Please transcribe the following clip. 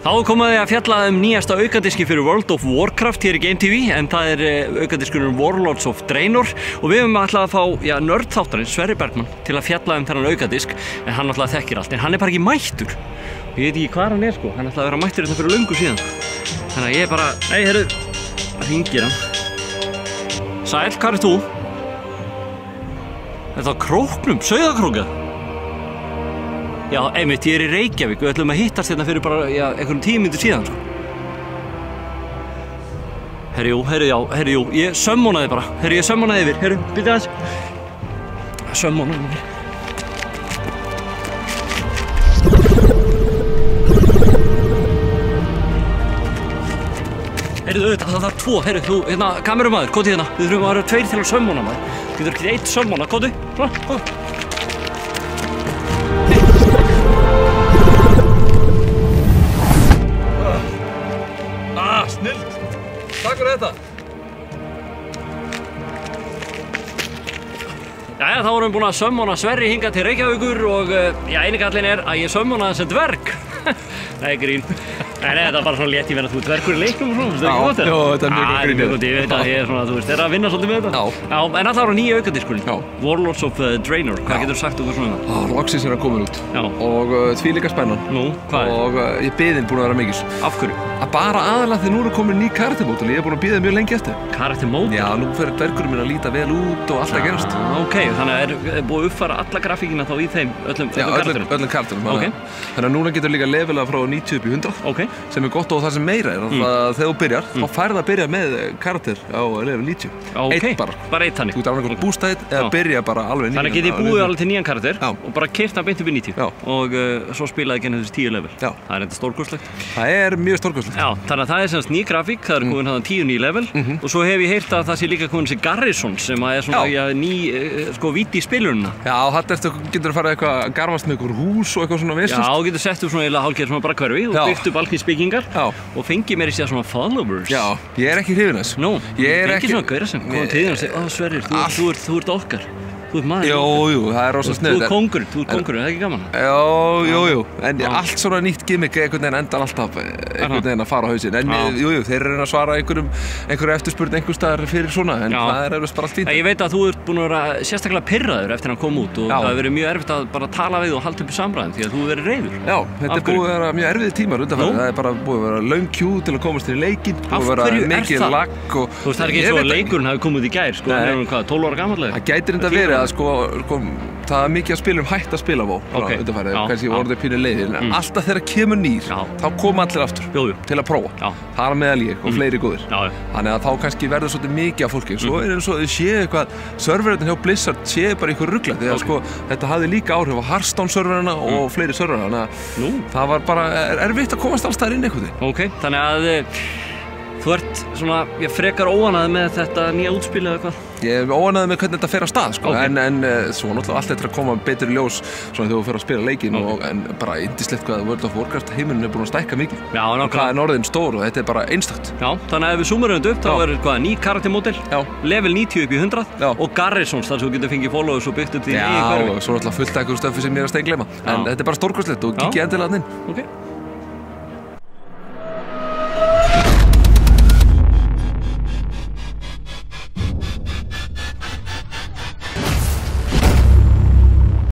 Þá komaði að fjalla nýjasta aukadiski fyrir World of Warcraft hér í Game TV, en það aukadiskurinn Warlords of Draenor og við höfum ætlað að fá nördþáttarins Sverrir Bergmann til að fjalla þennan aukadisk, en hann alltaf þekkir allt, en hann bara ekki mættur. Ég veit ekki hvað hann sko, hann ætlaði að vera mættur þetta fyrir löngu síðan. Þannig að ég bara, nei heyrðu, hringir hann. Sæll, hvað þú? Þetta á Króknum, Sauðárkróka? Já, einmitt, ég í Reykjavík, við ætlum að hittast hérna fyrir bara, einhverjum 10 mínútur síðan, sko. Herri, jú, ég sömmónaði bara. Herri, ég sömmónaði yfir, herri, byrja aðeins. Sömmónaði yfir. Herri, auðvitað, það er 2, herri, þú, hérna, kameramaður, kóti hérna. Við þurfum að vera 2 til að sömmóna, maður. Getur ekki 1 sömmóna, kóti, svona, kóti. Snilt! Takk fyrir þetta! Jæja, þá erum við búin að sömmóna Sverri hingað til Reykjavíkur og eini gallinn að ég sömmóna hann sem dverg. Nei, grín. Nei, þetta bara svona létt, ég meina þú dvergur í leiknum og svona, Já, þetta mjög gott grín. Ég veit að ég svona, þú veist, að vinna svolítið með þetta. Já, en alltaf nýja aukadiskurinn. Warlords of Draenor, hvað getur sagt okkur svona það? Loksins hann komin út. Já. Og því líka spennan. Nú, hvað Og ég beðinn búin að vera mikils. Af hverju? Að bara aðalega þegar nú eru komin ný karaktermódel, ég búin að bíða mjög lengi eftir. Karaktermódel? Já, nú fer dvergurinn minn að líta vel út og allt að gerast. Ok, þannig að búið að uppfæra alla grafíkina þá í þeim, öllum karakterum. Okay. Þannig að núna getur líka levelað frá 90 upp í 100, sem gott og það sem meira að þegar þú byrjar, þá færð að byrja með karakter á level 90. Eitt bara. Bara eitt þannig. Þú ert alveg að bústa eitt eða byrja bara alveg nýjan. Þannig að getið búið alveg til nýjan karakter og bara keyrt hann beint upp í 90 og svo spilaði ekki þessi 10 level. Það enda stórkostlegt. Það mjög stórkostlegt. Já, þannig að það semst ný grafík, það komin þarna 10 ný level og svo hef ég heyrt að það sé líka komin þessi Garrison sem er svona ný, sko, víti í spilunina. Já, þetta getur að fara eitthvað að garfast með einhver hús og eitthvað svona vissast. Já, getur sett upp svona hálfgerð svona bara hverfi og byggt upp alkýmsbyggingar og fengið mér í sig svona followers. Já, ég er ekki hrifinn þess. Nú, fengið svona gauðra sem komið til þín og segja, Sverrir, þú ert okkar. Þú ert maður. Jú, það er rosa sniðugt. Þú ert kóngurinn, það ekki gaman? Jú, en allt svona nýtt gimmick einhvern veginn endar alltaf einhvern veginn að fara á hausinn. En jú, þeir eru að svara einhverju eftirspurn einhvers staðar fyrir svona, en það er bara allt fínt. Ég veit að þú ert búin að vera sérstaklega pirraður eftir að hann kom út og það hefur verið mjög erfitt að bara tala við og halda upp í samræðum því að þú hefur verið reiður. Já, þetta er búið að vera mjög erfiðir tímar undanfarið. Það er bara búið að vera löng queue til að komast inn í leikinn, búið að vera mikið lag og þú veist, það er ekki eins og að leikurinn hafi komið út í gær, sko, hann er 12 ára gamall. Það gætir enda verið að sko, það er mikið að spilum hætt að spila á undanfarið, kannski orðið pínu leiðir, en alltaf þegar kemur nýr, þá koma allir aftur til að prófa. Það er meðal ég og fleiri góðir. Þannig að þá kannski verður svolítið mikið af fólki. Svo er eins og þau séu eitthvað, serverinn hjá Blizzard séu bara eitthvað rugla, því að sko, þetta hafði líka áhrif á Hearthstone serverina og fleiri serverina, þannig að það var bara erfitt að komast alls þar inn einhvern veginn. Ok, þannig að þú ert svona, ég frekar óánægð með þetta nýja útspil eða hvað? Ég er óánægð með hvernig þetta fer af stað, sko, en svo náttúrulega allt eftir að koma betur í ljós svona þegar þú fer að spila leikinn en bara yndislegt hvað World of Warcraft heimurinn er búin að stækka mikið. Já, nákvæmlega. Og hvað er orðinn stór og þetta er bara einstakt. Já, þannig að ef við zoomurum þetta upp, þá er hvað, ný karaktermódel, level 90 upp í 100 og Garrisons, þar sem þú getur fengið followers og byggt upp því Já, og svo náttúrulega fullt af einhverju stöffi sem ég er að steingleyma. En þetta er bara stórkostlegt og kíkja endilega inn.